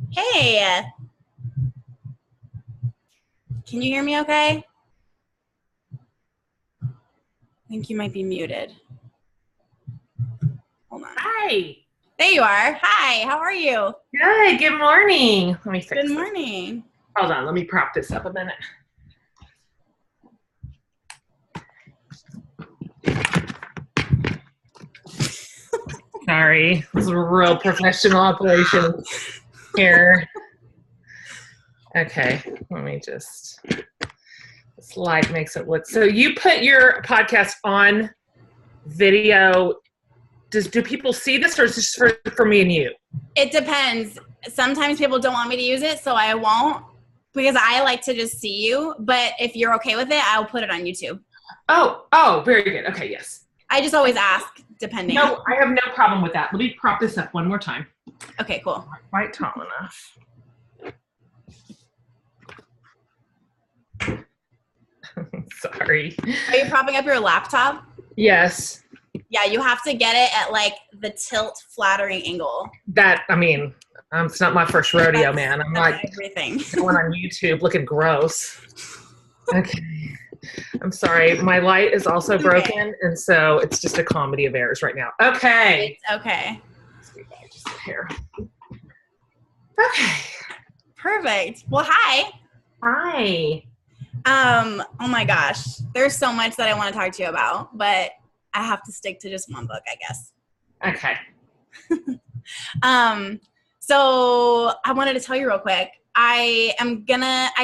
Hey, can you hear me okay? I think you might be muted. Hold on. Hi. There you are. Hi, how are you? Good. Good morning. Let me fix Good this. morning. Hold on. Let me prop this up a minute. Sorry. This is a real professional operation here. Okay. Let me just... This light makes it look... So you put your podcast on video. Do people see this, or is this for me and you? It depends. Sometimes people don't want me to use it, so I won't, because I like to just see you. But if you're okay with it, I'll put it on YouTube. Oh, very good. Okay, yes. I just always ask, depending. No, I have no problem with that. Let me prop this up one more time. Okay, cool. Not quite tall enough. Sorry. Are you propping up your laptop? Yes. Yeah, you have to get it at like the tilt flattering angle. It's not my first rodeo, man. I'm like everything. going on YouTube looking gross. Okay. I'm sorry. My light is also broken, and so it's just a comedy of errors right now. Okay. It's okay. Just here. Okay. Perfect. Well, hi. Hi. Oh my gosh. There's so much that I want to talk to you about, but I have to stick to just one book, I guess. Okay. So I wanted to tell you real quick. I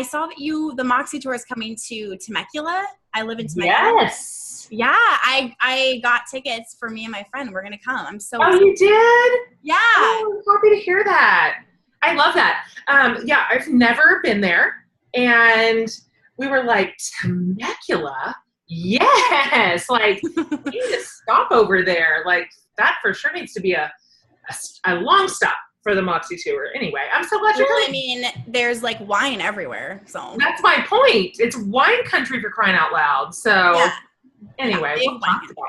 saw that the Moxie tour is coming to Temecula. I live in Temecula. Yes. Yeah, I got tickets for me and my friend. We're going to come. I'm so excited. You did? Yeah. Oh, I'm happy to hear that. I love that. Yeah, I've never been there. And we were like, Temecula? Yes. Like, we need to stop over there. Like, that for sure needs to be a long stop for the Moxie tour. Anyway, I'm so glad you're coming. I mean, there's like wine everywhere. So that's my point. It's wine country, for crying out loud. So yeah. Anyway, we'll talk about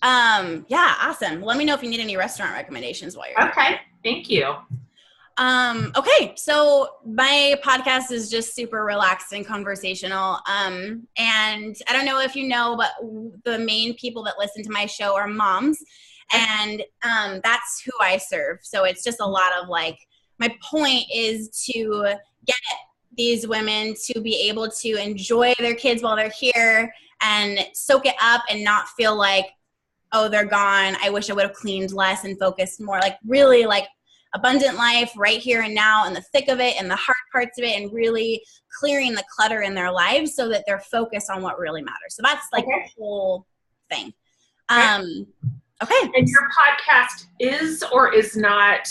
that. Yeah, awesome. Let me know if you need any restaurant recommendations while you're here. Thank you. Okay, so my podcast is just super relaxed and conversational. And I don't know if you know, but the main people that listen to my show are moms. And that's who I serve. So it's just a lot of like, my point is to get these women to be able to enjoy their kids while they're here and soak it up and not feel like, oh, they're gone. I wish I would have cleaned less and focused more. Like really like abundant life right here and now in the thick of it and the hard parts of it, and really clearing the clutter in their lives so that they're focused on what really matters. So that's like the whole thing. Okay. And your podcast is or is not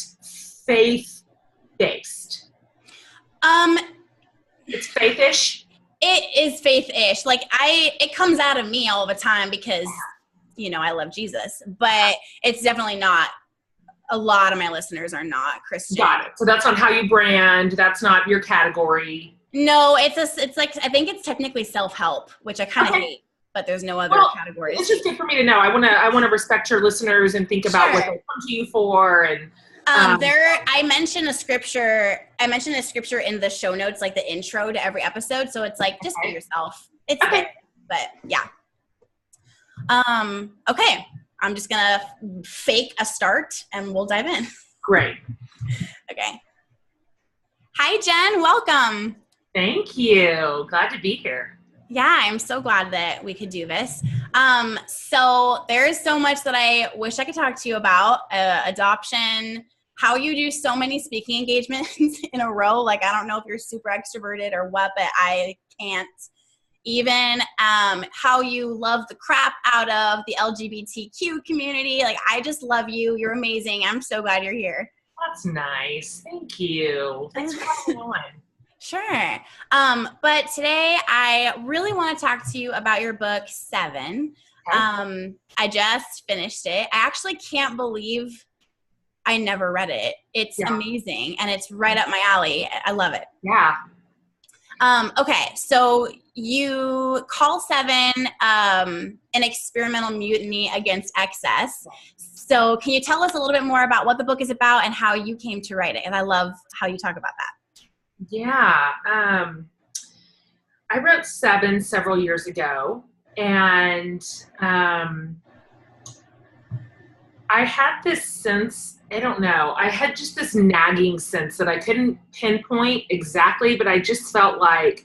faith-based? It's faith-ish? It is faith-ish. Like it comes out of me all the time because, I love Jesus, but it's definitely not. A lot of my listeners are not Christian. Got it. So that's on how you brand. That's not your category. No, it's like, I think it's technically self-help, which I kind of hate, but there's no other categories. It's just good for me to know. I want to respect your listeners and think about what they come to you for. And I mentioned a scripture in the show notes, like the intro to every episode. So it's like, just be yourself. It's there, but yeah. Okay. I'm just going to fake a start and we'll dive in. Great. Okay. Hi, Jen. Welcome. Thank you. Glad to be here. Yeah, I'm so glad that we could do this. So there is so much that I wish I could talk to you about. Adoption, how you do so many speaking engagements in a row. Like, I don't know if you're super extroverted or what, but I can't. Even how you love the crap out of the LGBTQ community. Like, I just love you. You're amazing. I'm so glad you're here. That's nice. Thank you. Thanks for having me on. Sure. But today I really want to talk to you about your book, 7. Okay. I just finished it. I actually can't believe I never read it. It's amazing, and it's right up my alley. I love it. Yeah. Okay, so you call 7 an experimental mutiny against excess. So can you tell us a little bit more about what the book is about and how you came to write it? And I love how you talk about that. Yeah. I wrote 7 several years ago, and I had this sense, I don't know, I had just this nagging sense that I couldn't pinpoint exactly, but I just felt like,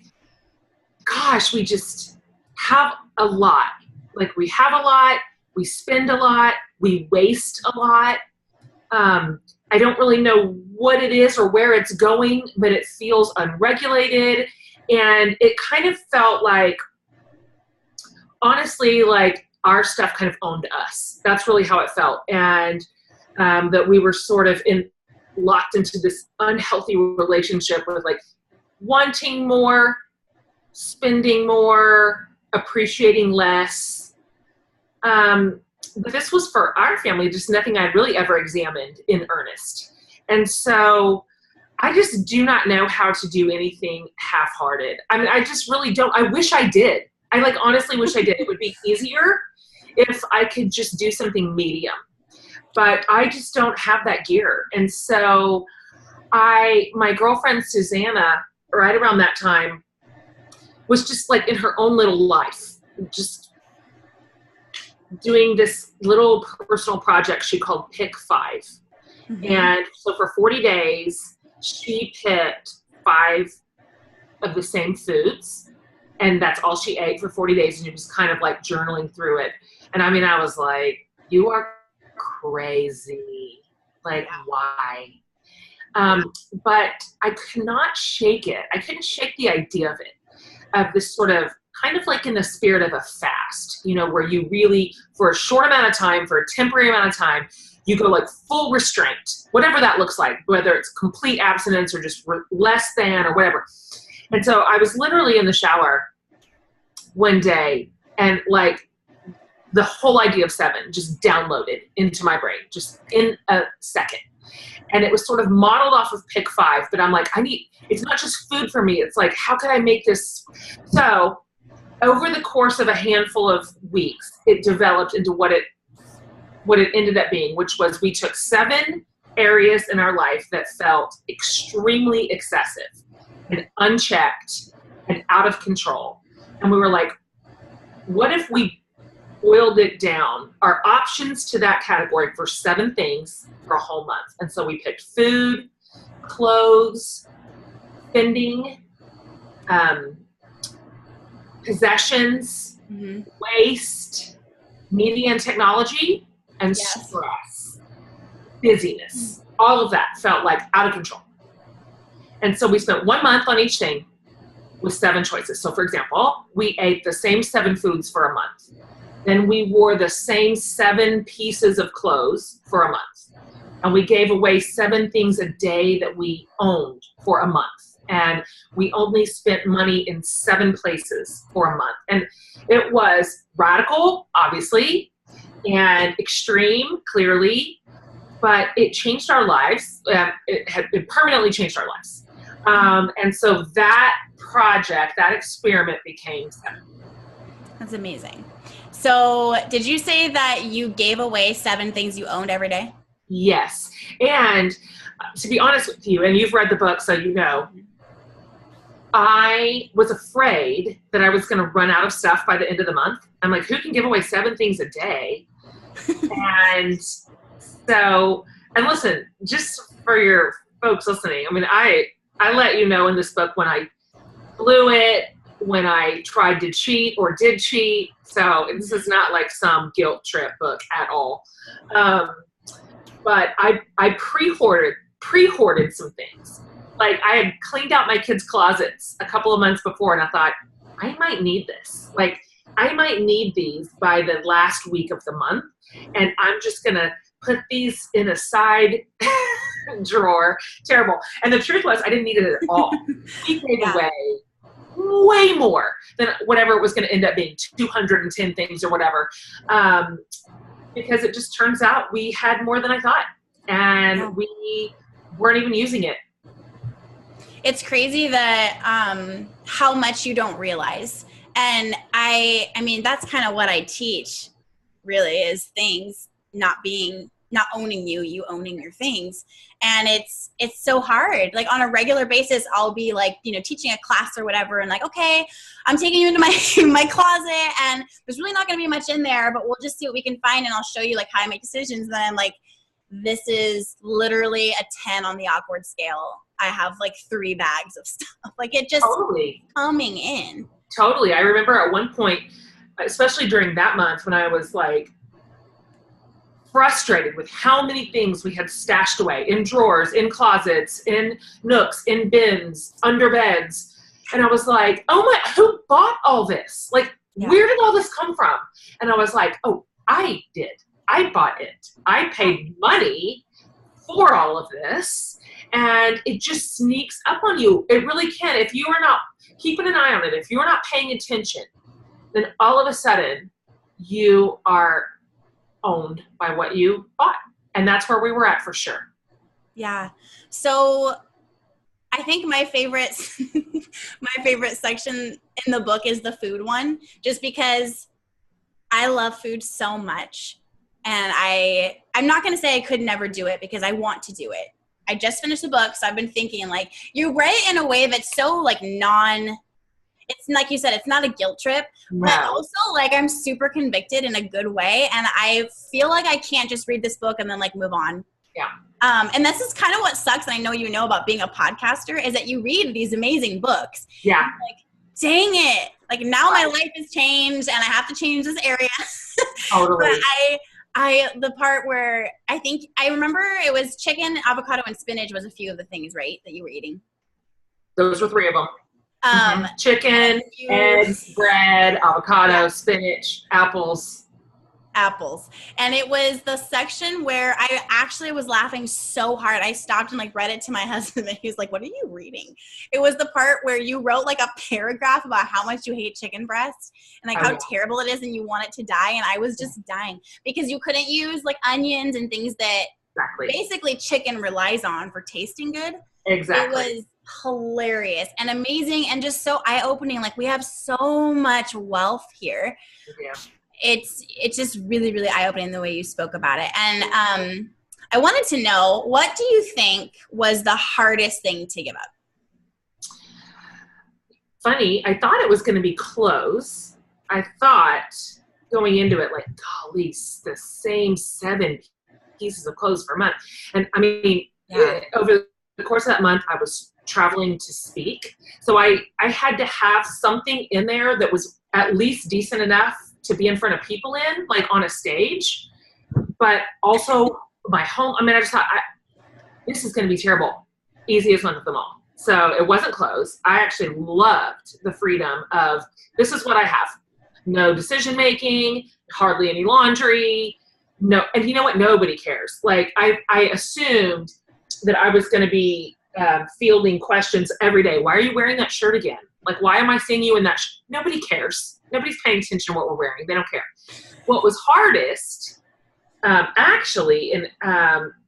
gosh, we just have a lot. Like, we have a lot, we spend a lot, we waste a lot. I don't really know what it is or where it's going, but it feels unregulated. And it kind of felt like, honestly, like our stuff kind of owned us. That's really how it felt. And that we were sort of locked into this unhealthy relationship with like wanting more, spending more, appreciating less. But this was for our family, just nothing I'd really ever examined in earnest. And so I just do not know how to do anything half-hearted. I mean, I just really don't. I wish I did. I like honestly wish I did. It would be easier if I could just do something medium. But I just don't have that gear. And so my girlfriend Susanna, right around that time, was just like in her own little life, just doing this little personal project she called Pick 5. Mm-hmm. And so for 40 days, she picked 5 of the same foods, and that's all she ate for 40 days. And she was kind of like journaling through it. And I mean, I was like, you are crazy. Like, why? But I could not shake it. I couldn't shake the idea of it, of this sort of kind of like in the spirit of a fast, you know, where you really, for a short amount of time, for a temporary amount of time, you go like full restraint, whatever that looks like, whether it's complete abstinence or just less than or whatever. And so I was literally in the shower one day, and like the whole idea of 7 just downloaded into my brain just in a second. And it was sort of modeled off of Pick 5, but I'm like, it's not just food for me. It's like, how can I make this? So over the course of a handful of weeks, it developed into what it ended up being, which was we took 7 areas in our life that felt extremely excessive and unchecked and out of control. And we were like, what if we boiled it down, our options to that category for 7 things for a whole month? And so we picked food, clothes, spending, possessions, waste, media and technology, and stress, busyness. All of that felt like out of control. And so we spent 1 month on each thing with 7 choices. So for example, we ate the same 7 foods for a month. Then we wore the same 7 pieces of clothes for a month. And we gave away 7 things a day that we owned for a month. And we only spent money in 7 places for a month. And it was radical, obviously, and extreme, clearly, but it changed our lives. It permanently changed our lives. And so that project, that experiment became 7. That's amazing. So did you say that you gave away 7 things you owned every day? Yes. And to be honest with you, and you've read the book, so you know, I was afraid that I was going to run out of stuff by the end of the month. I'm like, who can give away 7 things a day? And so, and listen, just for your folks listening, I mean, I let you know in this book when I blew it, when I tried to cheat or did cheat. So this is not like some guilt trip book at all. but I pre-hoarded some things. Like I had cleaned out my kids' closets a couple of months before, and I thought, I might need this. Like I might need these by the last week of the month, and I'm just gonna put these in a side drawer. Terrible. And the truth was, I didn't need it at all. We gave away way more than whatever it was going to end up being, 210 things or whatever. Because it just turns out we had more than I thought, and we weren't even using it. It's crazy that how much you don't realize. And I mean, that's kind of what I teach, really, is things not owning you owning your things. And it's so hard. Like on a regular basis, I'll be like, teaching a class or whatever, and like, okay, I'm taking you into my closet, and there's really not going to be much in there, but we'll just see what we can find, and I'll show you like how I make decisions. And then I'm like, this is literally a 10 on the awkward scale. I have like 3 bags of stuff. Like it just coming in. Totally. I remember at one point, especially during that month, when I was like frustrated with how many things we had stashed away in drawers, in closets, in nooks, in bins, under beds. And I was like, oh my, who bought all this? Like, where did all this come from? And I was like, oh, I did. I bought it. I paid money for all of this. And it just sneaks up on you. It really can. If you are not keeping an eye on it, if you're not paying attention, then all of a sudden you are owned by what you bought. And that's where we were at for sure. Yeah. So I think my favorite section in the book is the food one, just because I love food so much. And I'm not going to say I could never do it, because I want to do it. I just finished the book, so I've been thinking, like, you write it in a way that's so, like, it's like you said, it's not a guilt trip, but also, like, I'm super convicted in a good way, and I feel like I can't just read this book and then, like, move on. Yeah. And this is kind of what sucks, and I know you know about being a podcaster, is that you read these amazing books. Yeah. Like, dang it. Like, now my life has changed, and I have to change this area. Totally. But the part where I remember it was chicken, avocado, and spinach was a few of the things, right, that you were eating? Those were 3 of them. Chicken, eggs, bread, avocado, spinach, apples. And it was the section where I actually was laughing so hard. I stopped and like read it to my husband, and he was like, what are you reading? It was the part where you wrote like a paragraph about how much you hate chicken breast and like how terrible it is and you want it to die. And I was just dying because you couldn't use like onions and things that basically chicken relies on for tasting good. Exactly. It was hilarious and amazing and just so eye-opening. Like, we have so much wealth here. Yeah. It's just really, really eye-opening the way you spoke about it. And I wanted to know, what do you think was the hardest thing to give up? Funny, I thought it was going to be clothes. I thought going into it, like, golly, the same 7 pieces of clothes per month. And I mean, over the course of that month, I was traveling to speak. So I had to have something in there that was at least decent enough to be in front of people in, like on a stage, but also my home. I mean, I just thought, this is going to be terrible. Easiest one of them all. So it wasn't clothes. I actually loved the freedom of, this is what I have. No decision-making, hardly any laundry. No. And you know what? Nobody cares. Like I assumed that I was going to be fielding questions every day. Why are you wearing that shirt again? Like, why am I seeing you in that shirt? Nobody cares. Nobody's paying attention to what we're wearing. They don't care. What was hardest, actually,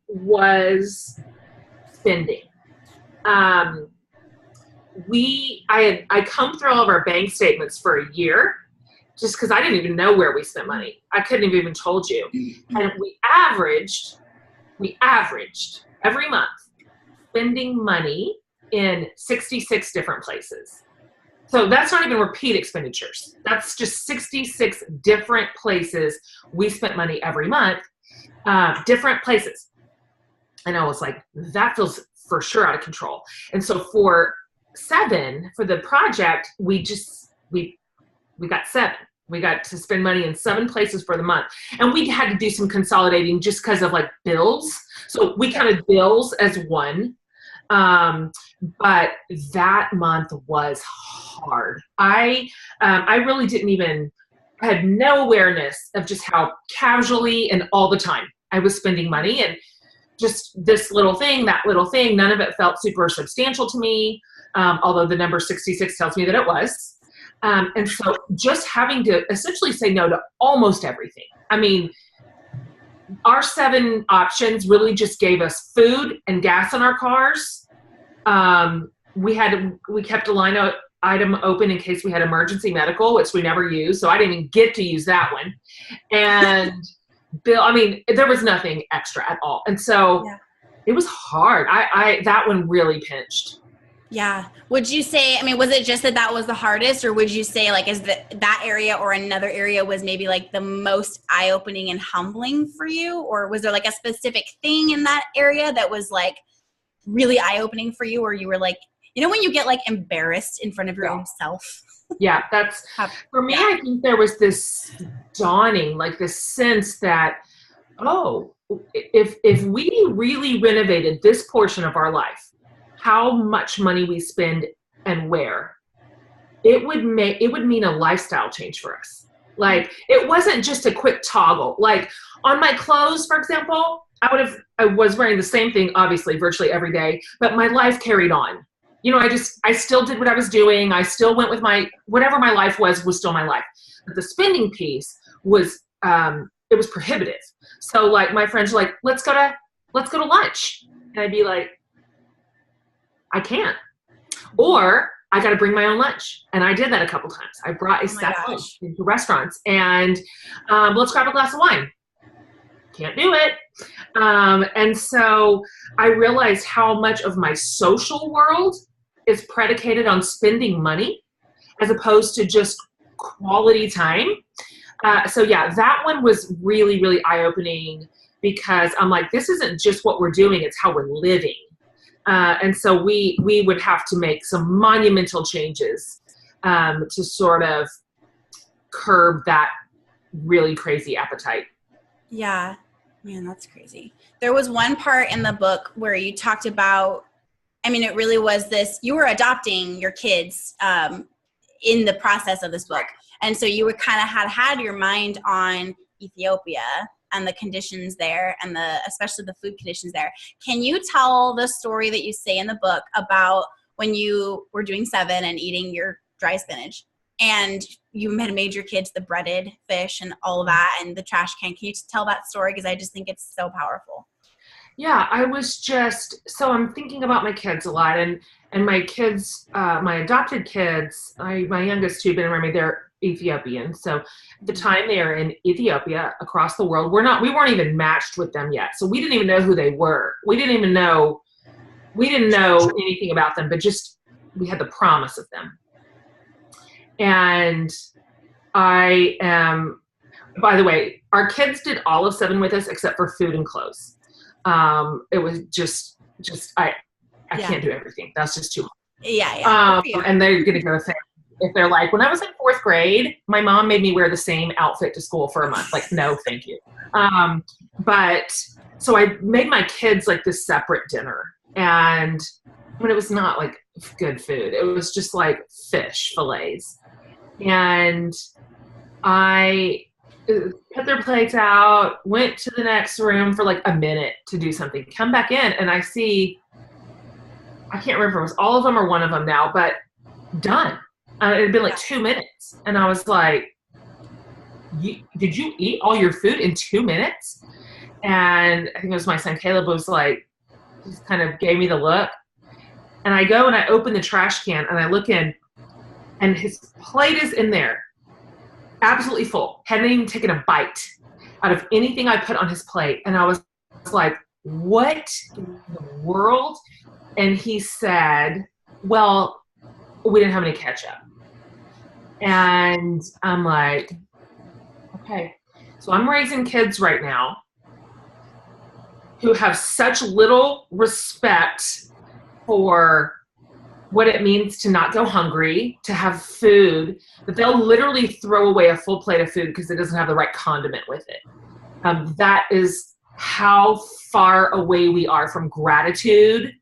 was spending. I combed through all of our bank statements for a year, just because I didn't even know where we spent money. I couldn't have even told you. And we averaged every month spending money in 66 different places. So that's not even repeat expenditures. That's just 66 different places we spent money every month, different places. And I was like, that feels for sure out of control. And so for the project, we got 7. We got to spend money in 7 places for the month. And we had to do some consolidating just because of like bills. So we counted bills as one. But that month was hard. I really I had no awareness of just how casually and all the time I was spending money, and just this little thing, that little thing, none of it felt super substantial to me. Although the number 66 tells me that it was. And so just having to essentially say no to almost everything. I mean, our 7 options really just gave us food and gas in our cars. We kept a line item open in case we had emergency medical, which we never used. So I didn't even get to use that one. And there was nothing extra at all. And so it was hard. That one really pinched. Yeah. Would you say, was it just that was the hardest, or would you say like, is that area or another area was maybe like the most eye-opening and humbling for you? Or was there like a specific thing in that area that was like really eye-opening for you, or you were like, when you get like embarrassed in front of your own self? Yeah, that's for me. I think there was this dawning, like this sense that, if we really renovated this portion of our life, how much money we spend and where, it would mean a lifestyle change for us. Like, it wasn't just a quick toggle. Like on my clothes, for example, I was wearing the same thing, obviously, virtually every day, but my life carried on. I still did what I was doing. I still went with whatever my life was still my life. But the spending piece was, it was prohibitive. So like my friends were like, let's go to lunch. And I'd be like, I can't. Or I got to bring my own lunch. And I did that a couple times. I brought a set lunch into restaurants and let's grab a glass of wine. Can't do it. And so I realized how much of my social world is predicated on spending money as opposed to just quality time. So yeah, that one was really, really eye-opening because I'm like, this isn't just what we're doing, it's how we're living. And so we would have to make some monumental changes to sort of curb that really crazy appetite. Yeah. Man, that's crazy. There was one part in the book where you talked about, it really was this, you were adopting your kids in the process of this book. And so you were kind of had your mind on Ethiopia and the conditions there and especially the food conditions there. Can you tell the story that you say in the book about when you were doing 7 and eating your dry spinach and you had made your kids the breaded fish and all of that and the trash can? Can you tell that story? Because I just think it's so powerful. Yeah, so I'm thinking about my kids a lot, and my kids, my adopted kids, my youngest 2, they're Ethiopian. So at the time they are in Ethiopia across the world. We weren't even matched with them yet. So we didn't even know who they were. We didn't know anything about them, but just, we had the promise of them. And by the way, our kids did all of 7 with us except for food and clothes. It was just I can't do everything. That's just too much. Yeah. And they're going to go say, if they're like, when I was in 4th grade, my mom made me wear the same outfit to school for a month. Like, no, thank you. But so I made my kids like this separate dinner, and it was not like good food. It was just like fish fillets. And I put their plates out, went to the next room for like a minute to do something, come back in, and I see, I can't remember if it was all of them or one of them now, but done. It had been like 2 minutes. And I was like, did you eat all your food in 2 minutes? And I think it was my son Caleb was like, just kind of gave me the look. And I go and I open the trash can and I look in, and his plate is in there, absolutely full. Hadn't even taken a bite out of anything I put on his plate. And I was like, what in the world? And he said, well, we didn't have any ketchup. And I'm like, okay. So I'm raising kids right now who have such little respect for what it means to not go hungry, to have food, that they'll literally throw away a full plate of food because it doesn't have the right condiment with it. That is how far away we are from gratitude.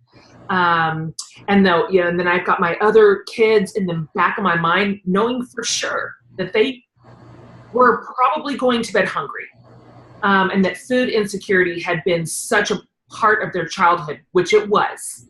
And then I've got my other kids in the back of my mind, knowing for sure that they were probably going to bed hungry. And that food insecurity had been such a part of their childhood, which it was.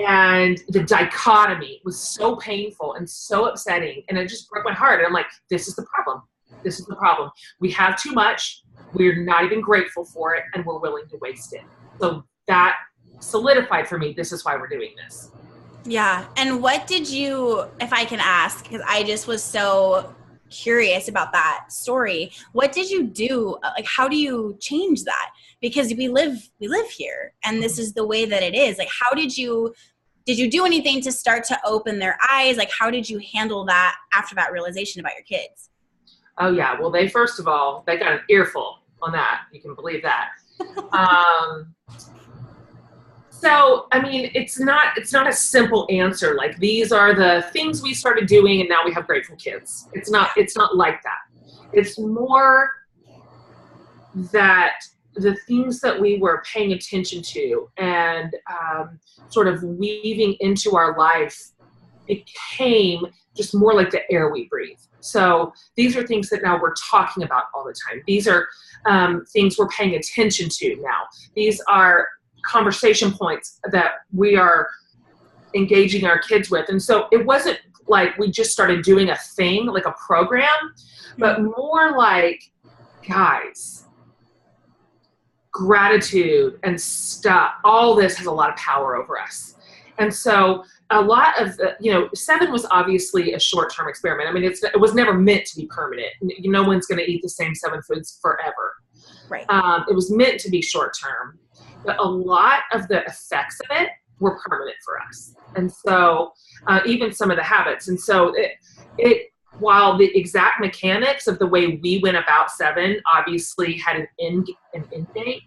And the dichotomy was so painful and so upsetting, and it just broke my heart. And I'm like, this is the problem. This is the problem. We have too much. We're not even grateful for it, and we're willing to waste it. So that solidified for me, this is why we're doing this. Yeah. And what did you, if I can ask, because I just was so curious about that story, what did you do? Like, how do you change that? Because we live here, and this is the way that it is. Like, how did you do anything to start to open their eyes? Like, how did you handle that after that realization about your kids? Oh yeah. Well, first of all, they got an earful on that. You can believe that. So, I mean, it's not a simple answer. Like, these are the things we started doing and now we have grateful kids. It's not like that. It's more that the things that we were paying attention to and sort of weaving into our life became just more like the air we breathe. So these are things that now we're talking about all the time. These are things we're paying attention to now. These are conversation points that we are engaging our kids with. And so it wasn't like we just started doing a thing, like a program, but more like, guys, gratitude and stuff, all this has a lot of power over us. And so a lot of the, 7 was obviously a short-term experiment. I mean, it was never meant to be permanent. No one's going to eat the same 7 foods forever. Right. It was meant to be short-term, but a lot of the effects of it were permanent for us. And so even some of the habits. And so while the exact mechanics of the way we went about 7 obviously had an end date,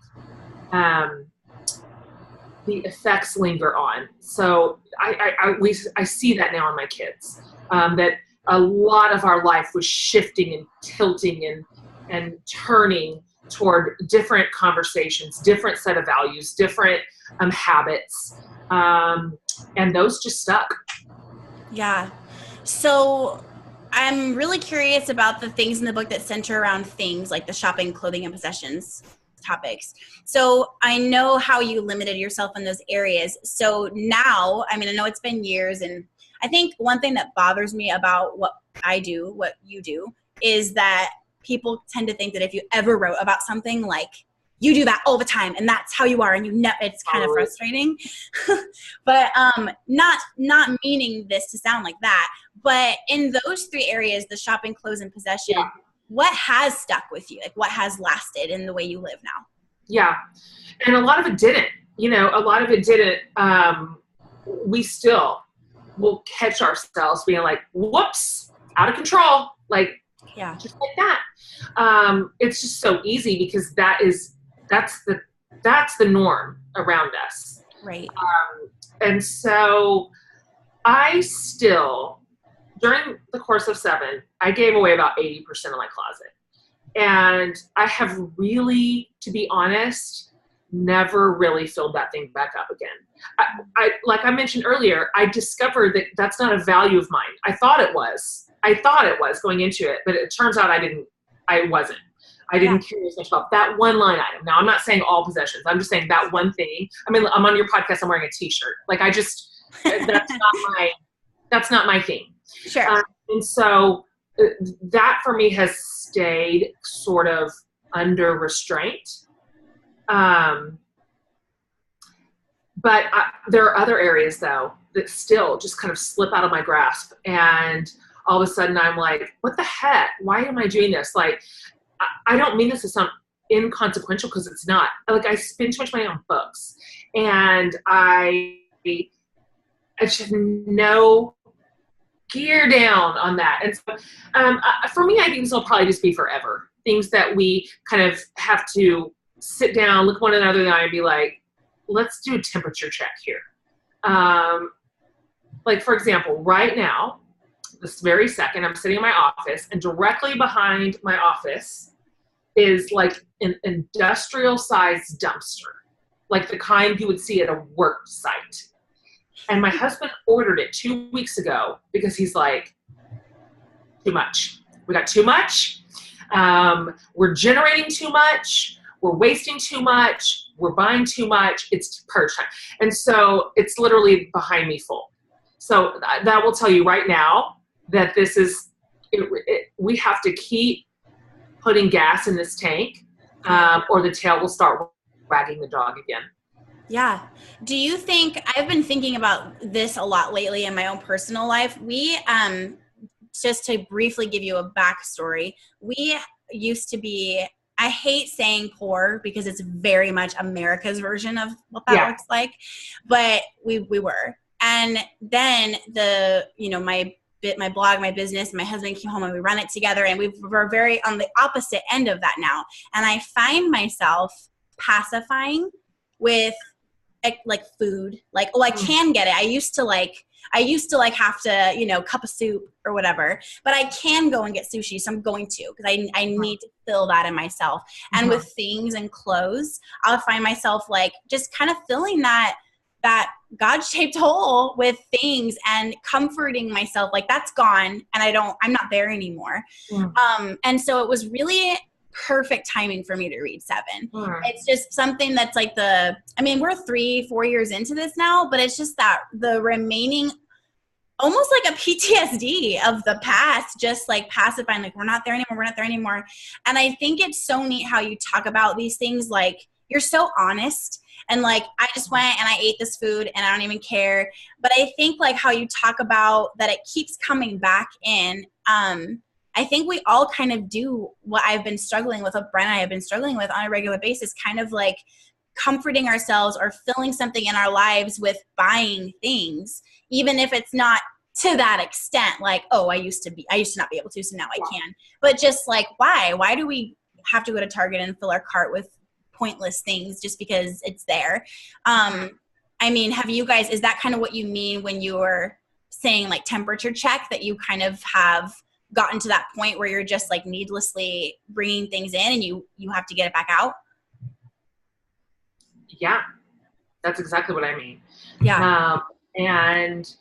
the effects linger on. So I see that now in my kids, that a lot of our life was shifting and tilting and turning toward different conversations, different set of values, different habits, and those just stuck. Yeah. So I'm really curious about the things in the book that center around things like the shopping, clothing, and possessions topics. So I know how you limited yourself in those areas. So now, I mean, I know it's been years, and I think one thing that bothers me about what I do, what you do, is that people tend to think that if you ever wrote about something, like, you do that all the time and that's how you are, and it's kind of frustrating. But not meaning this to sound like that, but in those 3 areas, the shopping, clothes, and possession, what has stuck with you? Like, what has lasted in the way you live now? Yeah. And a lot of it didn't. A lot of it didn't. We still will catch ourselves being like, whoops, out of control. Like, just like that. It's just so easy because that's the norm around us. Right. And so I still, during the course of 7, I gave away about 80% of my closet. And I have really, to be honest, never really filled that thing back up again. I like I mentioned earlier, I discovered that that's not a value of mine. I thought it was going into it, but it turns out I wasn't. I didn't care as much about that one line item. Now, I'm not saying all possessions. I'm just saying that one thing. I mean, I'm on your podcast, I'm wearing a t-shirt. Like, that's not my thing. Sure. And so that for me has stayed sort of under restraint. But there are other areas, though, that still just kind of slip out of my grasp. And all of a sudden I'm like, what the heck? Why am I doing this? Like, I don't mean this to sound inconsequential, because it's not. Like, I spend too much money on books, and I should no gear down on that. And so for me, I think this will probably just be forever. Things that we kind of have to sit down, look one another in the eye, and be like, let's do a temperature check here. like, for example, right now, this very second, I'm sitting in my office, and directly behind my office is like an industrial sized dumpster, like the kind you would see at a work site. And my husband ordered it 2 weeks ago because he's like, too much. We got too much. We're generating too much. We're wasting too much. We're buying too much. It's purge time. And so it's literally behind me full. So that will tell you right now that this is, we have to keep putting gas in this tank, or the tail will start wagging the dog again. Yeah. Do you think, I've been thinking about this a lot lately in my own personal life. We, just to briefly give you a backstory, we used to be, I hate saying poor because it's very much America's version of what that looks like, but we were. And then my blog, my business, my husband came home and we run it together, and we're very on the opposite end of that now. And I find myself pacifying with like food, like, oh, I can get it. I used to have to, cup of soup or whatever, but I can go and get sushi. So I'm going to, because I need to fill that in myself. And with things and clothes, I'll find myself like just kind of filling that God-shaped hole with things and comforting myself. Like, that's gone and I'm not there anymore. And so it was really perfect timing for me to read 7. It's just something that's like we're 3-4 years into this now, but it's just that the remaining, almost like a PTSD of the past, just like pacifying, like, we're not there anymore. And I think it's so neat how you talk about these things. Like, you're so honest, and like, I just went and I ate this food and I don't even care. But I think like how you talk about that it keeps coming back in. I think we all kind of do what I've been struggling with, what Brent and I have been struggling with on a regular basis, kind of like comforting ourselves or filling something in our lives with buying things, even if it's not to that extent. Like, oh, I used to not be able to, so now I can. But just like, why do we have to go to Target and fill our cart with pointless things just because it's there? Have you guys, is that kind of what you mean when you were saying like temperature check, that you kind of have gotten to that point where you're just like needlessly bringing things in and you have to get it back out? Yeah, that's exactly what I mean. Yeah. And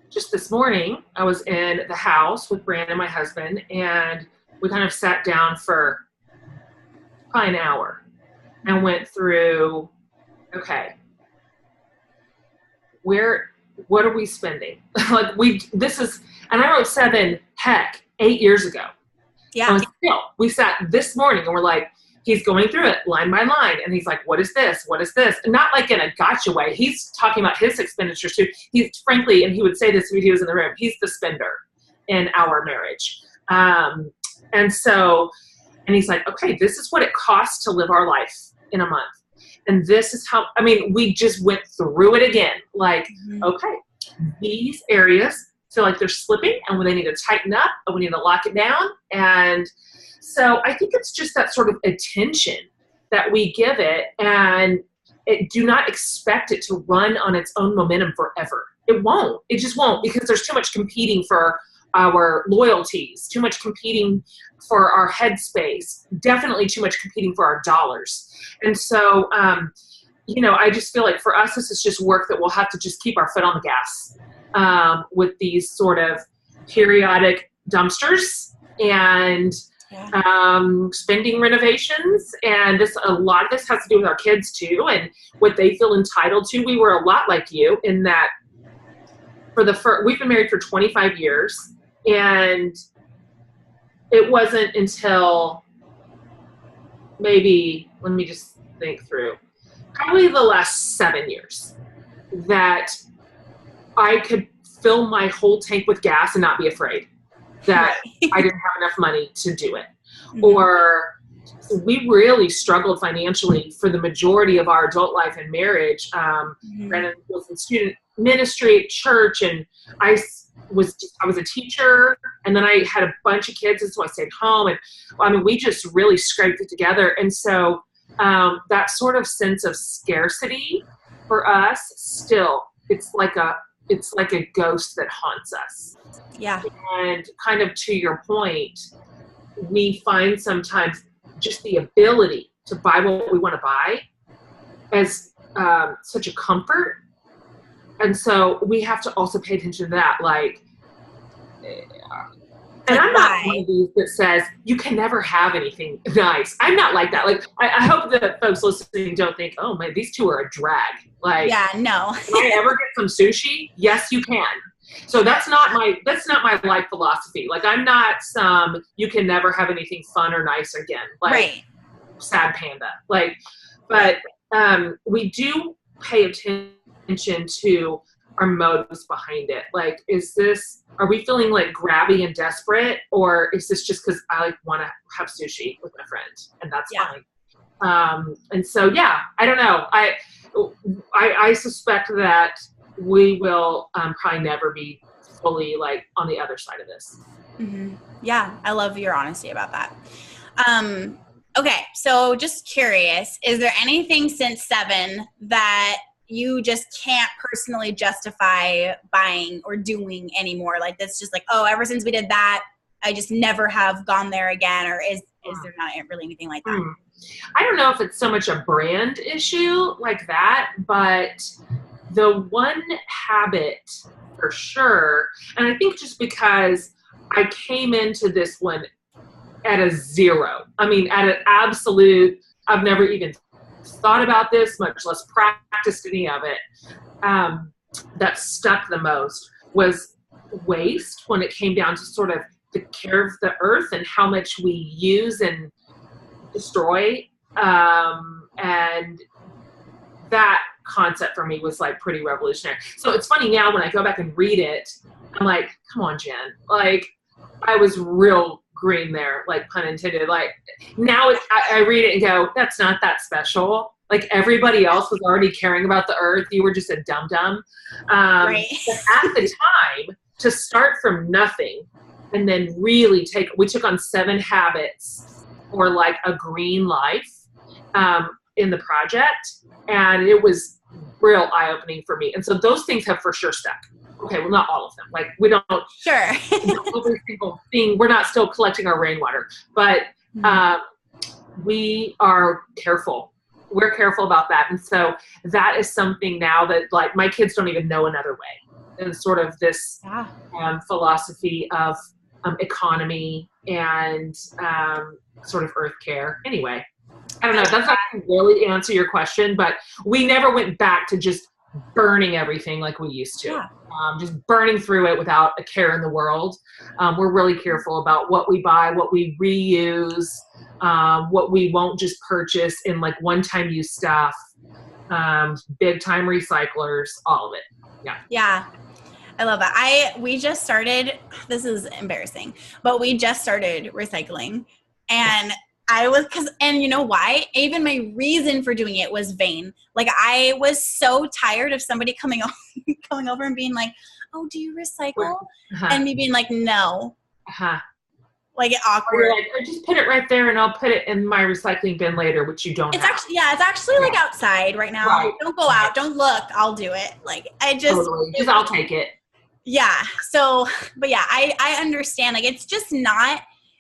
just this morning, I was in the house with Brandon, my husband, and we kind of sat down for probably an hour and went through, okay, what are we spending? And I wrote 7, 8 years ago. Yeah. And still, we sat this morning and we're like, he's going through it line by line. And he's like, what is this? What is this? And not like in a gotcha way. He's talking about his expenditures too. He's frankly, and he would say this if he was in the room, he's the spender in our marriage. And he's like, okay, this is what it costs to live our life in a month. And this is how, we just went through it again. Like, okay, these areas feel like they're slipping and when they need to tighten up and we need to lock it down. And so I think it's just that sort of attention that we give it, and do not expect it to run on its own momentum forever. It won't. It just won't, because there's too much competing for our loyalties, too much competing for our headspace, definitely too much competing for our dollars. And so, I just feel like for us, this is just work that we'll have to just keep our foot on the gas with these sort of periodic dumpsters and spending renovations. And a lot of this has to do with our kids too, and what they feel entitled to. We were a lot like you in that we've been married for 25 years, and it wasn't until maybe, let me just think through, probably the last 7 years that I could fill my whole tank with gas and not be afraid that I didn't have enough money to do it. Or we really struggled financially for the majority of our adult life and marriage. Brandon was in student ministry at church, and I was a teacher, and then I had a bunch of kids, and so I stayed home. And we just really scraped it together. And so that sort of sense of scarcity for us, still, it's like it's like a ghost that haunts us. Yeah. And kind of to your point, we find sometimes just the ability to buy what we want to buy as such a comfort. And so we have to also pay attention to that. Like, and I'm not one of these that says you can never have anything nice. I'm not like that. Like, I hope that folks listening don't think, oh man, these two are a drag. Like, yeah, no. Can I ever get some sushi? Yes, you can. So that's not my life philosophy. Like, I'm not some you can never have anything fun or nice again. Like, right. Sad panda. Like, but we do pay attention to our motives behind it. Like, are we feeling like grabby and desperate, or is this just because I like want to have sushi with my friend and that's fine? And so, yeah, I don't know. I suspect that we will probably never be fully like on the other side of this. Mm-hmm. Yeah, I love your honesty about that. Okay, so just curious, is there anything since 7 that you just can't personally justify buying or doing anymore? Like, that's just like, oh, ever since we did that, I just never have gone there again, or is there not really anything like that? I don't know if it's so much a brand issue like that, but the one habit for sure, and I think just because I came into this one at a 0. I mean, at an absolute, I've never even thought about this, much less practiced any of it. That stuck the most was waste when it came down to sort of the care of the earth and how much we use and destroy. And that concept for me was like pretty revolutionary. So it's funny now when I go back and read it, I'm like, come on, Jen. Like, I was real green there, like, pun intended. Like, now I read it and go, that's not that special. Like, everybody else was already caring about the earth. You were just a dum-dum. Right. But at the time, to start from nothing and then really we took on 7 habits for like a green life in the project. And it was real eye-opening for me. And so those things have for sure stuck. Okay, well, not all of them. Like, we don't. Sure. Every single thing. We're not still collecting our rainwater, but we are careful. We're careful about that, and so that is something now that like my kids don't even know another way. And sort of this philosophy of economy and sort of earth care. Anyway, I don't know. That's not going to really answer your question, but we never went back to just burning everything like we used to. Just burning through it without a care in the world. We're really careful about what we buy, what we reuse, what we won't just purchase in like one-time use stuff, big-time recyclers, all of it. Yeah. I love that. We just started, this is embarrassing, but we just started recycling, and and you know why? Even my reason for doing it was vain. Like, I was so tired of somebody coming over and being like, oh, do you recycle? And me being like, no. Like, awkward. Or like, I just put it right there and I'll put it in my recycling bin later, which you don't have. It's actually like outside right now. Right. Don't go out. Don't look. I'll do it. Like, totally. I'll take it. Yeah. So, but yeah, I understand. Like,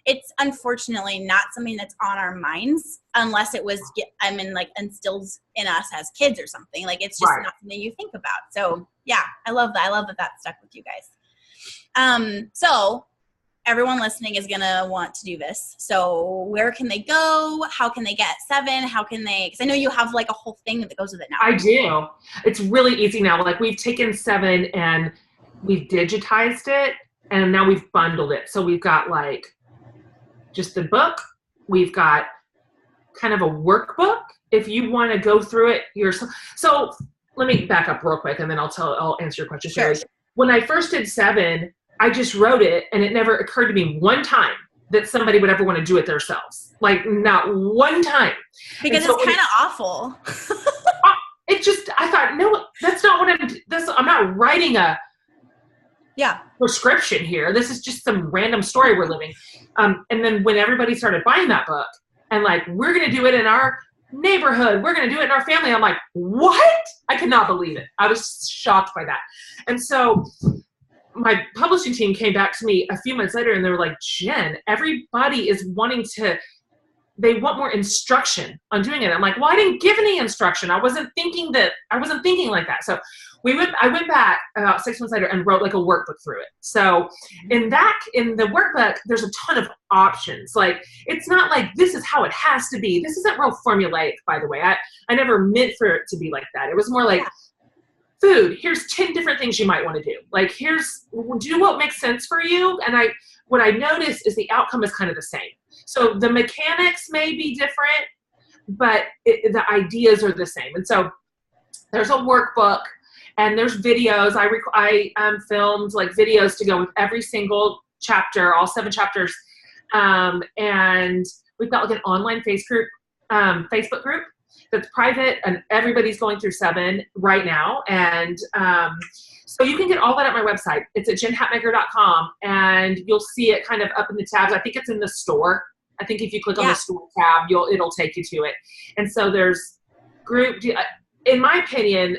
it's unfortunately not something that's on our minds unless it was, instilled in us as kids or something. Like, it's just not something you think about. So yeah, I love that. I love that stuck with you guys. So everyone listening is going to want to do this. So where can they go? How can they get 7? How can they, because I know you have like a whole thing that goes with it now. I do. It's really easy now. Like, we've taken 7 and we've digitized it, and now we've bundled it. So we've got like just the book. We've got kind of a workbook if you want to go through it yourself. So let me back up real quick and then I'll answer your question. Sure. When I first did 7, I just wrote it, and it never occurred to me one time that somebody would ever want to do it themselves. Like, not one time. Because it's kind of awful. It just, I thought, no, that's not what I'm not writing a prescription here. This is just some random story we're living. And then when everybody started buying that book and like, we're going to do it in our neighborhood. We're going to do it in our family. I'm like, what? I could not believe it. I was shocked by that. And so my publishing team came back to me a few months later and they were like, Jen, everybody is they want more instruction on doing it. I'm like, well, I didn't give any instruction. I wasn't thinking like that. So I went back about 6 months later and wrote like a workbook through it. So in the workbook, there's a ton of options. Like, it's not like this is how it has to be. This isn't real formulaic, by the way. I never meant for it to be like that. It was more like, food, here's 10 different things you might want to do. Like, do what makes sense for you. And what I noticed is the outcome is kind of the same. So the mechanics may be different, but the ideas are the same. And so there's a workbook and there's videos. I filmed like videos to go with every single chapter, all 7 chapters. And we've got like an online Facebook group that's private, and everybody's going through 7 right now. And so you can get all that at my website. It's at jenhatmaker.com, and you'll see it kind of up in the tabs. I think it's in the store. I think if you click on the store tab, it'll take you to it. And so there's group. In my opinion,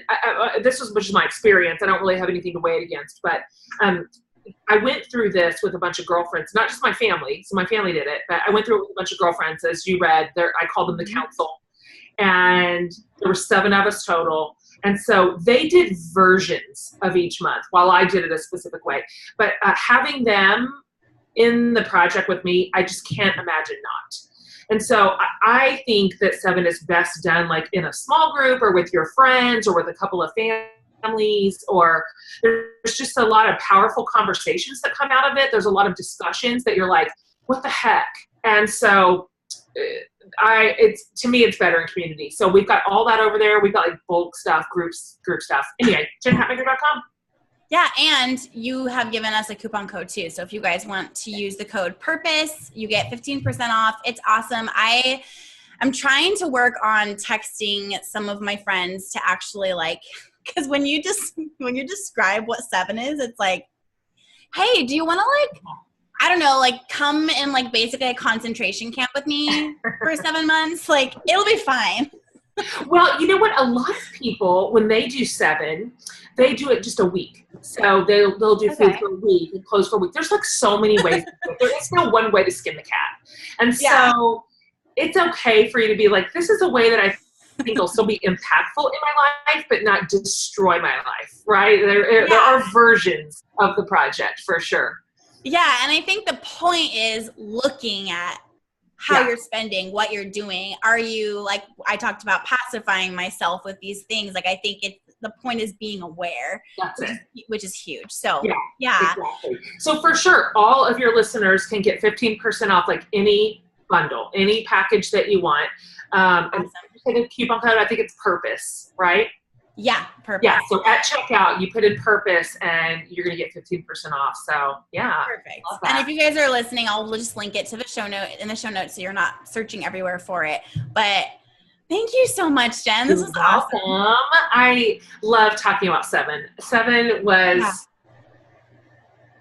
which is my experience. I don't really have anything to weigh it against, but I went through this with a bunch of girlfriends, not just my family. So my family did it, but I went through it with a bunch of girlfriends, as you read. I called them the council. And there were 7 of us total. And so they did versions of each month while I did it a specific way. But having them in the project with me, I just can't imagine not. And so I think that 7 is best done like in a small group or with your friends or with a couple of families, or there's just a lot of powerful conversations that come out of it. There's a lot of discussions that you're like, what the heck? And so to me, it's better in community. So we've got all that over there. We've got like bulk stuff, group stuff. Anyway, jenhatmaker.com. Yeah, and you have given us a coupon code too. So if you guys want to use the code PURPOSE, you get 15% off. It's awesome. I'm trying to work on texting some of my friends to actually because when you describe what 7 is, it's like, hey, do you want to I don't know, come in basically a concentration camp with me for 7 months? It'll be fine. Well, you know what? A lot of people, when they do 7, they do it just a week. So they'll do food for a week and clothes for a week. There's so many ways. There is no one way to skin the cat. And so it's okay for you to be like, this is a way that I think will still be impactful in my life, but not destroy my life, right? There are versions of the project for sure. Yeah, and I think the point is looking at how you're spending, what you're doing. Are you, I talked about pacifying myself with these things. I think the point is being aware. That's which is huge. So, Exactly. So for sure, all of your listeners can get 15% off any bundle, any package that you want. Awesome. And a coupon code, I think it's PURPOSE, right? Yeah, PURPOSE. Yeah, so at checkout, you put in PURPOSE and you're going to get 15% off. So, yeah. Perfect. And if you guys are listening, I'll just link it to the show notes so you're not searching everywhere for it. But thank you so much, Jen. This was awesome. I love talking about 7. 7 was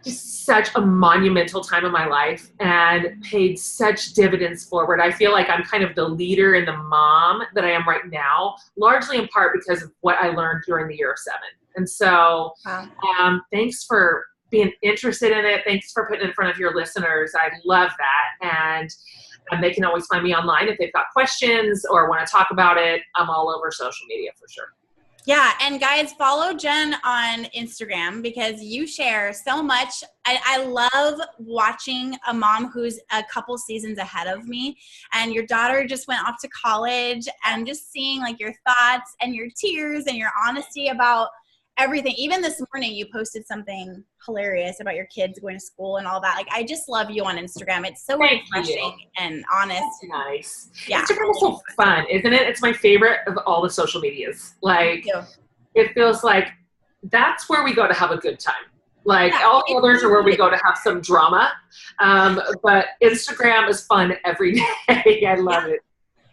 just such a monumental time in my life and paid such dividends forward. I feel like I'm kind of the leader and the mom that I am right now, largely in part because of what I learned during the year of 7. And so thanks for being interested in it. Thanks for putting it in front of your listeners. I love that. And they can always find me online if they've got questions or want to talk about it. I'm all over social media for sure. Yeah, and guys, follow Jen on Instagram because you share so much. I love watching a mom who's a couple seasons ahead of me, and your daughter just went off to college, and just seeing your thoughts and your tears and your honesty about everything. Even this morning, you posted something hilarious about your kids going to school and all that. I just love you on Instagram. It's so refreshing and honest. That's nice. Yeah. Instagram is so fun, isn't it? It's my favorite of all the social medias. It feels like that's where we go to have a good time. All the others are where we go to have some drama. But Instagram is fun every day. I love it.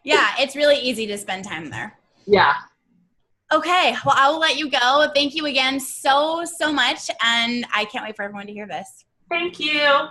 Yeah, it's really easy to spend time there. Yeah. Okay, well, I will let you go. Thank you again so much, and I can't wait for everyone to hear this. Thank you.